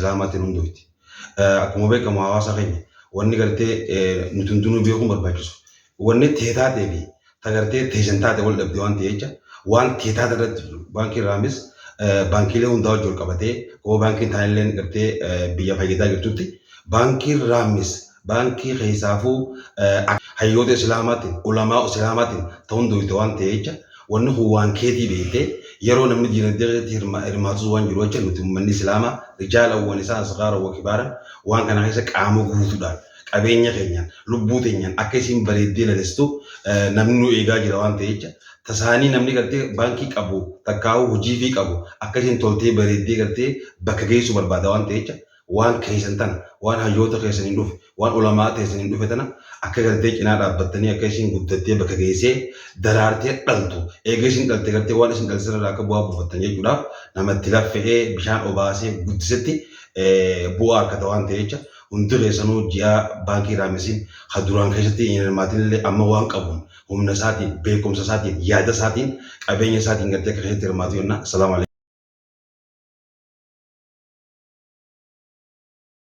islaamaatiin hundooti. Akkuma beekamu hawaasa keenya wanni gartee nuti hundinuu beekuun barbaachisu. Wanni teetaatee fi tagartee teessan taate wal dhabdee waan ta'eef jecha waan teetaata irratti baankii irraamis baankiilee hundaa wajjin qabatee koo baankiin taanillee gartee biyya fayyadaa jirtutti baankii irraamis baankii keessaafuu hayyoota islaamaatiin ulamaa islaamaatiin ta'uun doyte waan ta'eef jecha wanni kun waan keetii beektee yeroo namni diinagdee irratti hirmaatus waan jiru jecha nuti uummanni islaamaa rijaalawwan isaa asgaara wa kibaaran waan kana keessa qaama guutuudhaan qabeenya keenyaan lubbuu keenyaan akka isin bareeddee lalistu namni nu eegaa jira waan ta'eef jecha tasaanii namni gartee baankii qabu takkaa'uu hojii fi qabu akka isin toltee bareeddee gartee bakka geessu barbaada waan ta'eef jecha waan keessan tana waan hayyoota keessan hin dhufe waan ulamaa keessan hin dhufe tana akka gartee cinaa dhaabbattanii akka isin guddattee bakka geessee daraartee dhaltu eega isin dhalte gartee waan isin dhalsisan irraa akka bu'aa buufattan jechuudhaaf namatti laffa'ee bishaan obaasee guddisetti bu'aa harkata waan ta'eef jecha hundi keessanuu ji'a baankii raamisiin duraan keessatti hirmaatiin illee amma waan qabuun humna isaatiin beekumsa isaatiin yaada isaatiin qabeenya isaatiin gartee akka keessatti hirmaatu yennaa. Salaamu alaikum.